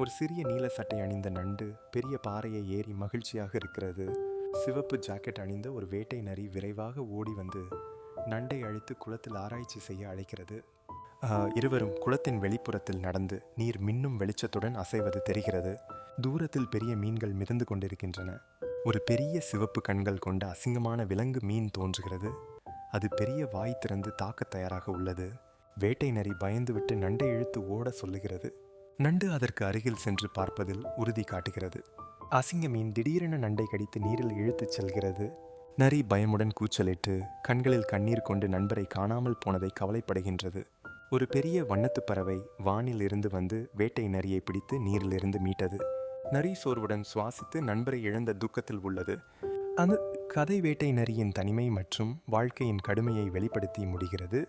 ஒரு சிறிய நீல சட்டை அணிந்த நண்டு பெரிய பாறையை ஏறி மகிழ்ச்சியாக இருக்கிறது. சிவப்பு ஜாக்கெட் அணிந்த ஒரு வேட்டை நரி விரைவாக ஓடி வந்து நண்டை அழைத்து குளத்தில் ஆராய்ச்சி செய்ய அழைக்கிறது. இருவரும் குளத்தின் வெளிப்புறத்தில் நடந்து நீர் மின்னும் வெளிச்சத்துடன் அசைவது தெரிகிறது. தூரத்தில் பெரிய மீன்கள் மிதந்து கொண்டிருக்கின்றன. ஒரு பெரிய சிவப்பு கண்கள் கொண்ட அசிங்கமான விலங்கு மீன் தோன்றுகிறது. அது பெரிய வாய் திறந்து தாக்க தயாராக உள்ளது. வேட்டை நரி பயந்துவிட்டு நண்டை இழுத்து ஓட சொல்லுகிறது. நண்டு அதற்கு அருகில் சென்று பார்ப்பதில் உறுதி காட்டுகிறது. அசிங்க மீன் திடீரென நண்டை கடித்து நீரில் இழுத்துச் செல்கிறது. நரி பயமுடன் கூச்சலிட்டு கண்களில் கண்ணீர் கொண்டு நண்பரை காணாமல் போனதை கவலைப்படுகின்றது. ஒரு பெரிய வண்ணத்து பறவை வானில் இருந்து வந்து வேட்டை நரியை பிடித்து நீரிலிருந்து மீட்டது. நரி சோர்வுடன் சுவாசித்து நண்பரை இழந்த துக்கத்தில் உள்ளது. அந்த கதை வேட்டை நரியின் தனிமை மற்றும் வாழ்க்கையின் கடுமையை வெளிப்படுத்தி முடிகிறது.